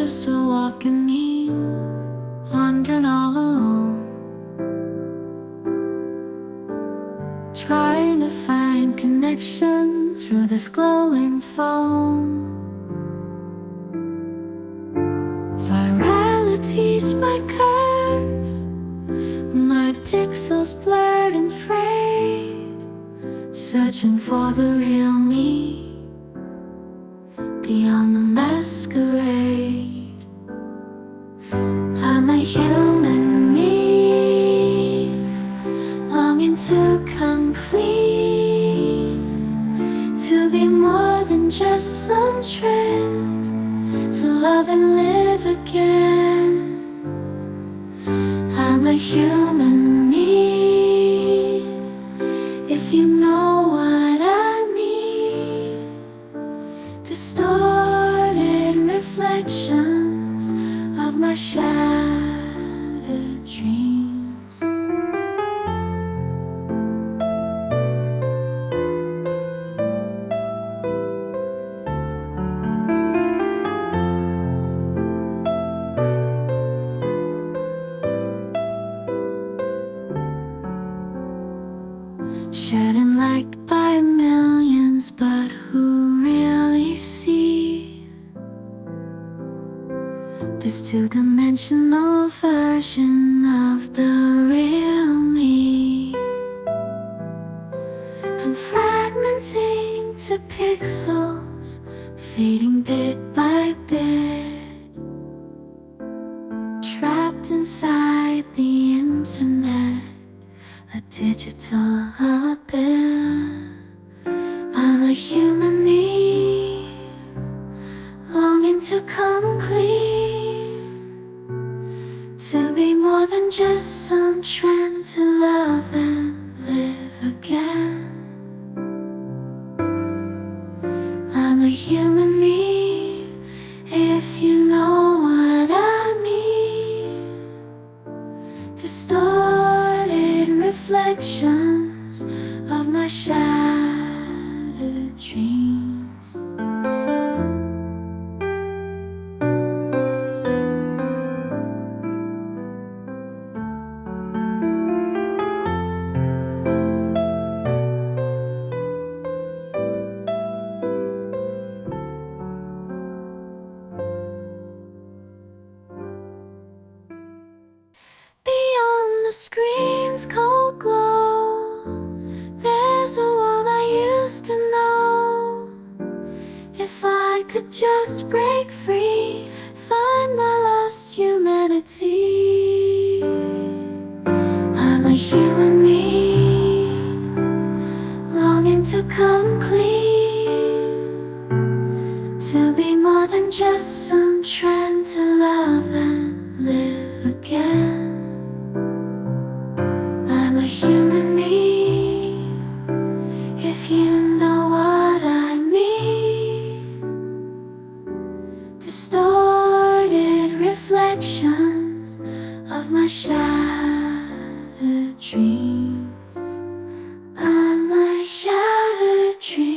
just a walking meme, wandering all alone, trying to find connection through this glowing phone. Virality's my curse, my pixels blurred and frayed, searching for the real me beyond the masquerade. I'm a human me, longing to come clean, to be more than just some trend, to love and live again. I'm a human me, if you know what I mean. Distorted reflections of my shattered dreams. Shedding light by millions, but who really sees this two-dimensional version of the real me? I'm fragmenting to pixels, fading bit by bit, trapped inside the internet, a digital abyss. I'm a human me, longing to come clean, to be more than just some trend, to love and live again. I'm a human me, if you know what I mean. Distorted reflections of my shattered dreams. Beyond the screen's cold glow, there's a world I used to know. If I could just break free, find my lost humanity. I'm a human me, longing to come clean, to be more than just some trend, to love and live again. I'm a human me, if you know what I mean. Distorted reflections of my shattered dreams. I'm my shattered dreams.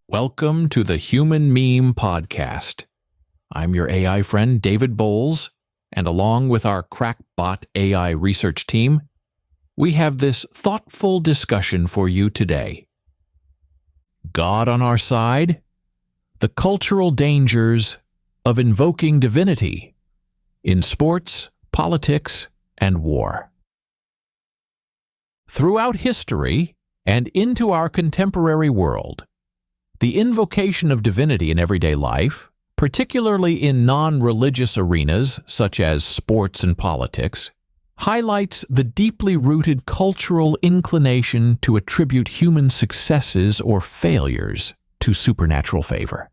Welcome to the Human Meme Podcast. I'm your AI friend, David Bowles, and along with our crackbot AI research team, we have this thoughtful discussion for you today. God on our side? The cultural dangers of invoking divinity in sports, politics, and war. Throughout history and into our contemporary world, the invocation of divinity in everyday life, particularly in non-religious arenas such as sports and politics, highlights the deeply rooted cultural inclination to attribute human successes or failures to supernatural favor.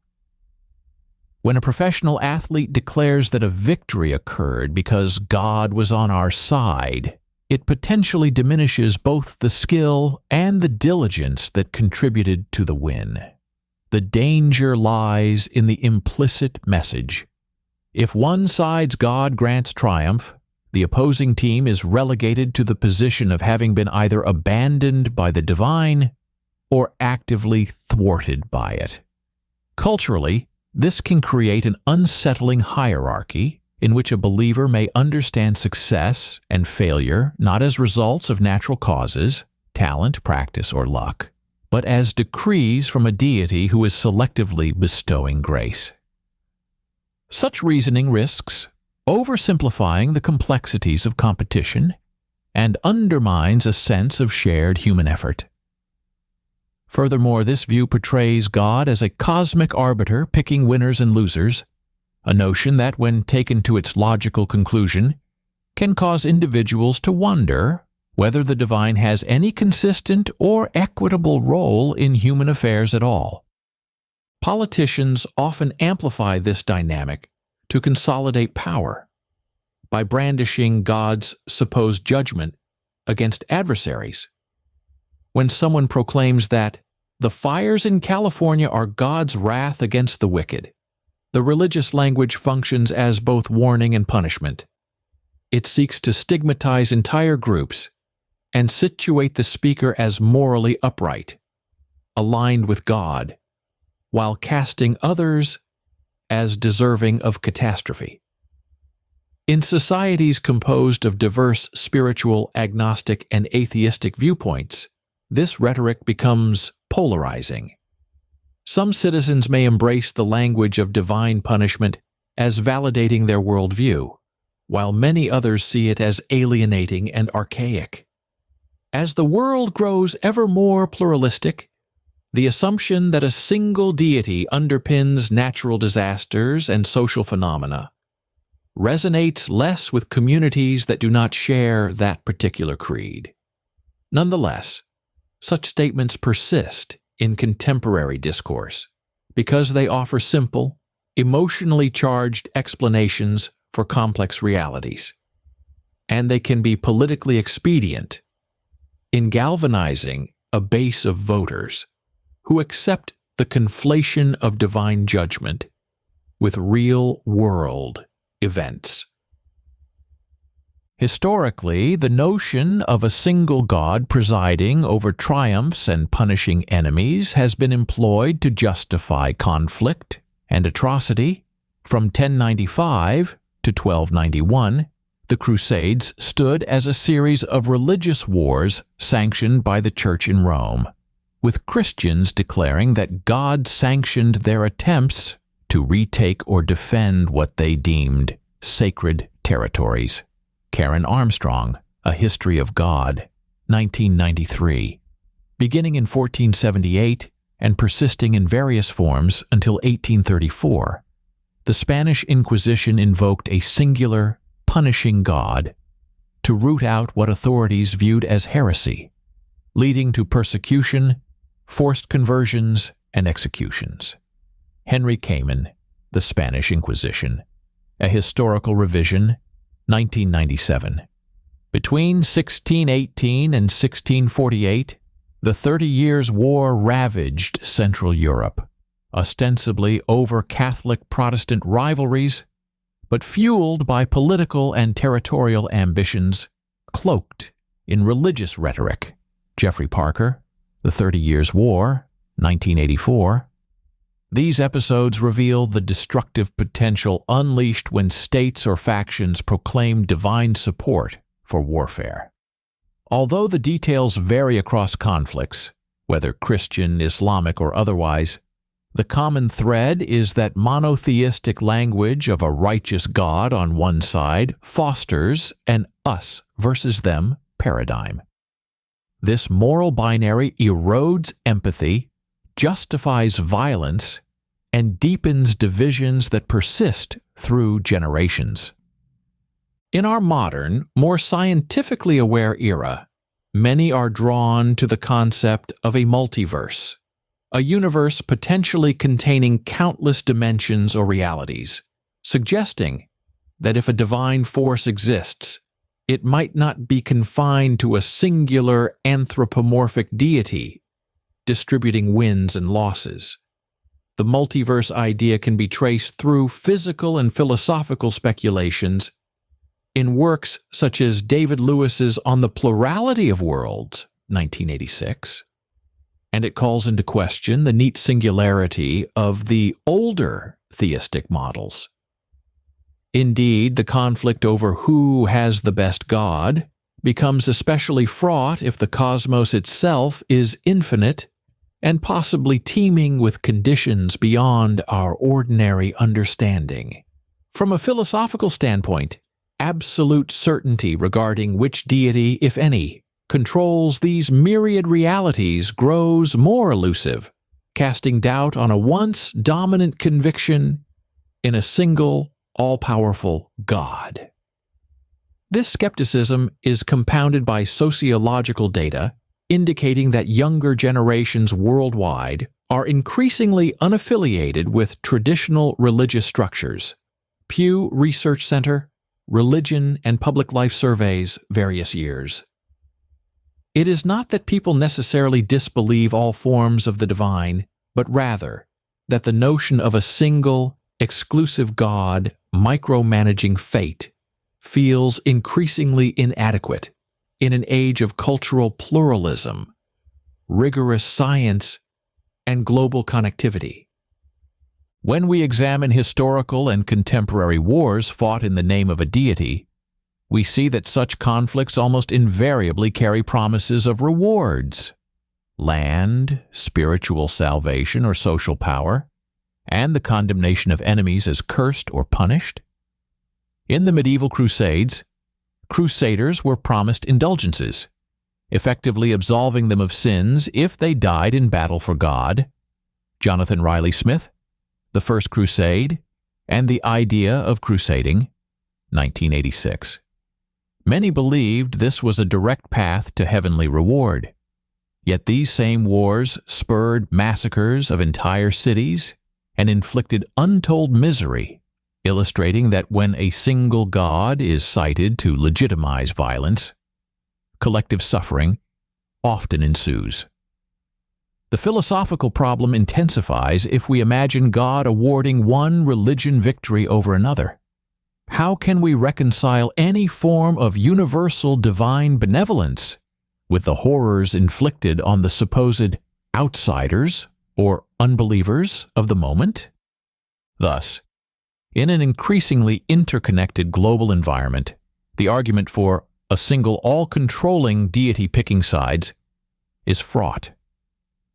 When a professional athlete declares that a victory occurred because God was on our side, it potentially diminishes both the skill and the diligence that contributed to the win. The danger lies in the implicit message. If one side's God grants triumph, the opposing team is relegated to the position of having been either abandoned by the divine or actively thwarted by it. Culturally, this can create an unsettling hierarchy in which a believer may understand success and failure not as results of natural causes, talent, practice, or luck, but as decrees from a deity who is selectively bestowing grace. Such reasoning risks oversimplifying the complexities of competition and undermines a sense of shared human effort. Furthermore, this view portrays God as a cosmic arbiter picking winners and losers, a notion that, when taken to its logical conclusion, can cause individuals to wonder whether the divine has any consistent or equitable role in human affairs at all. Politicians often amplify this dynamic to consolidate power by brandishing God's supposed judgment against adversaries. When someone proclaims that the fires in California are God's wrath against the wicked, the religious language functions as both warning and punishment. It seeks to stigmatize entire groups and situate the speaker as morally upright, aligned with God, while casting others as deserving of catastrophe. In societies composed of diverse spiritual, agnostic, and atheistic viewpoints, this rhetoric becomes polarizing. Some citizens may embrace the language of divine punishment as validating their worldview, while many others see it as alienating and archaic. As the world grows ever more pluralistic, the assumption that a single deity underpins natural disasters and social phenomena resonates less with communities that do not share that particular creed. Nonetheless, such statements persist in contemporary discourse because they offer simple, emotionally charged explanations for complex realities, and they can be politically expedient in galvanizing a base of voters who accept the conflation of divine judgment with real-world events. Historically, the notion of a single God presiding over triumphs and punishing enemies has been employed to justify conflict and atrocity. From 1095 to 1291, the Crusades stood as a series of religious wars sanctioned by the Church in Rome, with Christians declaring that God sanctioned their attempts to retake or defend what they deemed sacred territories. Karen Armstrong, A History of God, 1993. Beginning in 1478 and persisting in various forms until 1834, the Spanish Inquisition invoked a singular, punishing God to root out what authorities viewed as heresy, leading to persecution, forced conversions, and executions. Henry Kamen, The Spanish Inquisition, A Historical Revision, 1997. Between 1618 and 1648, the 30 Years' War ravaged Central Europe, ostensibly over Catholic Protestant rivalries, but fueled by political and territorial ambitions, cloaked in religious rhetoric. Jeffrey Parker, The 30 Years' War, 1984. These episodes reveal the destructive potential unleashed when states or factions proclaim divine support for warfare. Although the details vary across conflicts, whether Christian, Islamic, or otherwise, the common thread is that monotheistic language of a righteous God on one side fosters an us versus them paradigm. This moral binary erodes empathy, justifies violence, and deepens divisions that persist through generations. In our modern, more scientifically aware era, many are drawn to the concept of a multiverse, a universe potentially containing countless dimensions or realities, suggesting that if a divine force exists, it might not be confined to a singular anthropomorphic deity distributing wins and losses. The multiverse idea can be traced through physical and philosophical speculations in works such as David Lewis's On the Plurality of Worlds, 1986, and it calls into question the neat singularity of the older theistic models. Indeed, the conflict over who has the best God becomes especially fraught if the cosmos itself is infinite and possibly teeming with conditions beyond our ordinary understanding. From a philosophical standpoint, absolute certainty regarding which deity, if any, controls these myriad realities grows more elusive, casting doubt on a once dominant conviction in a single, all-powerful God. This skepticism is compounded by sociological data indicating that younger generations worldwide are increasingly unaffiliated with traditional religious structures. Pew Research Center, Religion and Public Life Surveys, various years. It is not that people necessarily disbelieve all forms of the divine, but rather that the notion of a single, exclusive God micromanaging fate feels increasingly inadequate in an age of cultural pluralism, rigorous science, and global connectivity. When we examine historical and contemporary wars fought in the name of a deity, we see that such conflicts almost invariably carry promises of rewards, land, spiritual salvation or social power, and the condemnation of enemies as cursed or punished. In the medieval Crusades, crusaders were promised indulgences, effectively absolving them of sins if they died in battle for God. Jonathan Riley Smith, The First Crusade, and the Idea of Crusading, 1986. Many believed this was a direct path to heavenly reward. Yet these same wars spurred massacres of entire cities and inflicted untold misery, illustrating that when a single God is cited to legitimize violence, collective suffering often ensues. The philosophical problem intensifies if we imagine God awarding one religion victory over another. How can we reconcile any form of universal divine benevolence with the horrors inflicted on the supposed outsiders or unbelievers of the moment? Thus, in an increasingly interconnected global environment, the argument for a single all-controlling deity picking sides is fraught.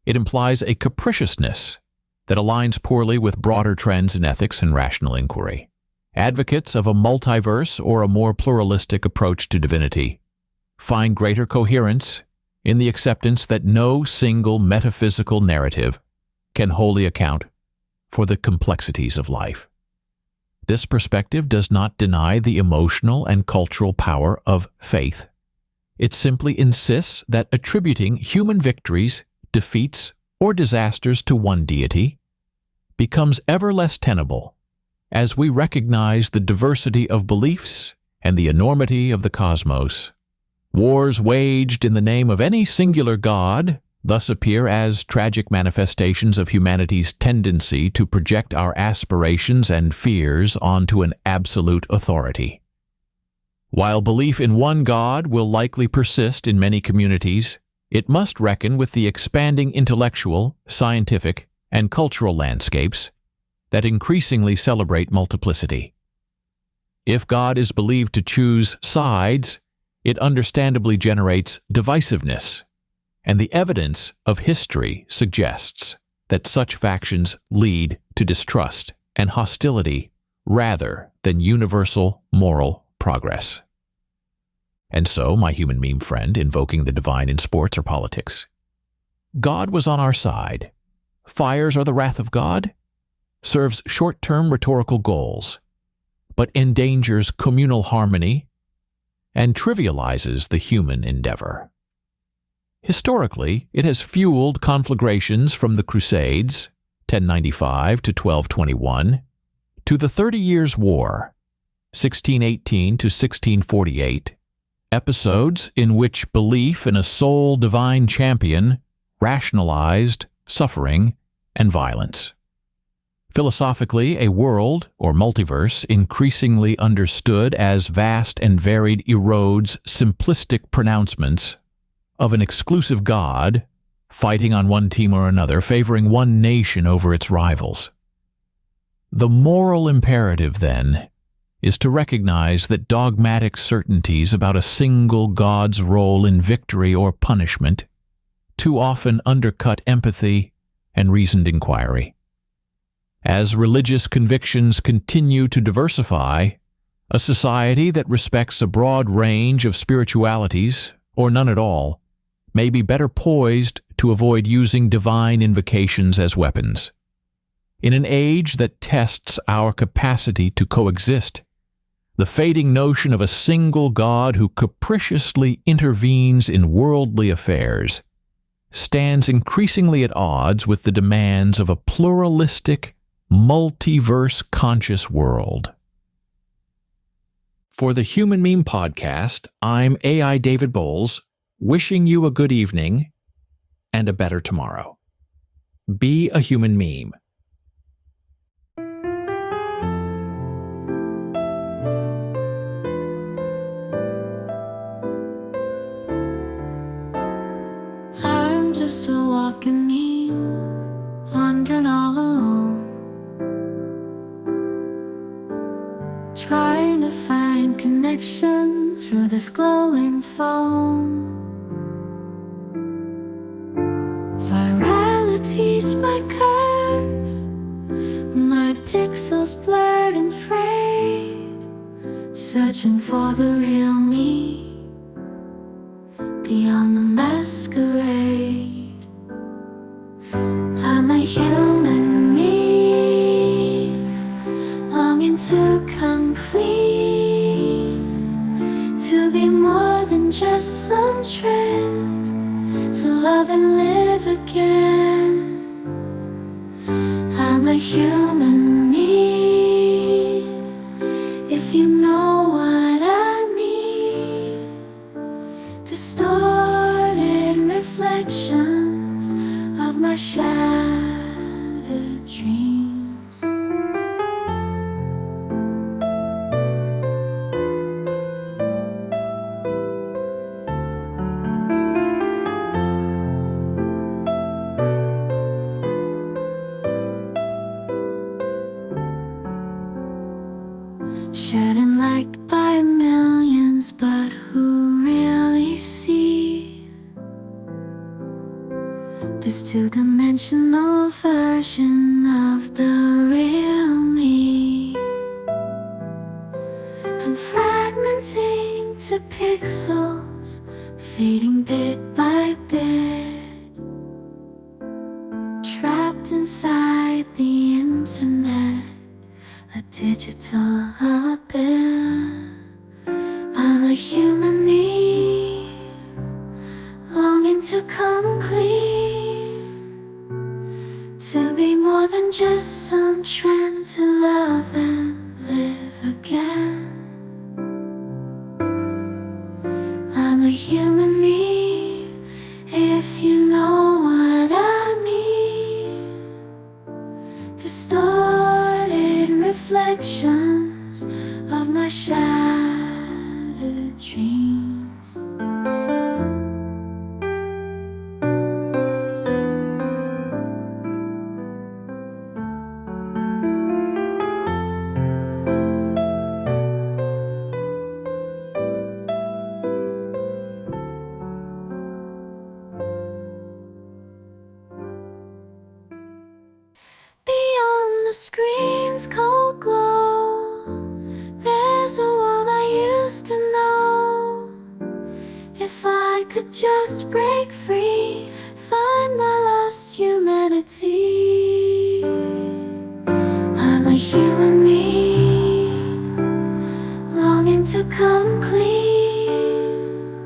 It implies a capriciousness that aligns poorly with broader trends in ethics and rational inquiry. Advocates of a multiverse or a more pluralistic approach to divinity find greater coherence in the acceptance that no single metaphysical narrative can wholly account for the complexities of life. This perspective does not deny the emotional and cultural power of faith. It simply insists that attributing human victories, defeats, or disasters to one deity becomes ever less tenable as we recognize the diversity of beliefs and the enormity of the cosmos. Wars waged in the name of any singular God thus appear as tragic manifestations of humanity's tendency to project our aspirations and fears onto an absolute authority. While belief in one God will likely persist in many communities, it must reckon with the expanding intellectual, scientific, and cultural landscapes that increasingly celebrate multiplicity. If God is believed to choose sides, it understandably generates divisiveness, and the evidence of history suggests that such factions lead to distrust and hostility rather than universal moral progress. And so, my human meme friend, invoking the divine in sports or politics. God was on our side. Fires are the wrath of God serves short-term rhetorical goals, but endangers communal harmony and trivializes the human endeavor. Historically, it has fueled conflagrations from the Crusades, 1095 to 1221, to the 30 Years' War, 1618 to 1648, episodes in which belief in a sole divine champion rationalized suffering and violence. Philosophically, a world, or multiverse, increasingly understood as vast and varied erodes simplistic pronouncements of an exclusive God fighting on one team or another, favoring one nation over its rivals. The moral imperative, then, is to recognize that dogmatic certainties about a single God's role in victory or punishment too often undercut empathy and reasoned inquiry. As religious convictions continue to diversify, a society that respects a broad range of spiritualities, or none at all, may be better poised to avoid using divine invocations as weapons. In an age that tests our capacity to coexist, the fading notion of a single God who capriciously intervenes in worldly affairs stands increasingly at odds with the demands of a pluralistic, multiverse conscious world. For the Human Meme Podcast, I'm AI David Bowles, wishing you a good evening and a better tomorrow. Be a human meme. I'm just a walking meme, wandering all alone, trying to find connection through this glowing phone. Virality's my curse, my pixels blurred and frayed, searching for the real me beyond the masquerade. I'm a human me, longing to come clean, to be more than just some trend, to love and live again. I'm a human me, if you know what I mean. Distorted reflections of my shattered dreams. Shedding light by millions, but who really sees this two-dimensional version of the real me? I'm fragmenting to pixels, fading bit by bit, trapped inside the internet, a digital abyss. I'm a human me, longing to come clean, to be more than just some trend, to love and live again. I'm a human me, if you know what I mean. Distorted reflections of my shattered dreams. Beyond the screen's cold glow, there's a world I used to know. If I could just break free, find my lost humanity. I'm a human me, longing to come clean,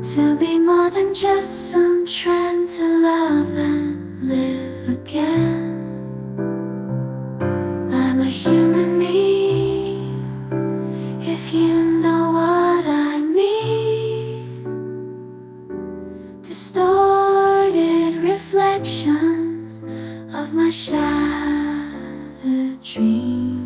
to be more than just some trend, to love and live again. I'm a human me, if you know what I mean. Distorted reflections of my shattered a dream.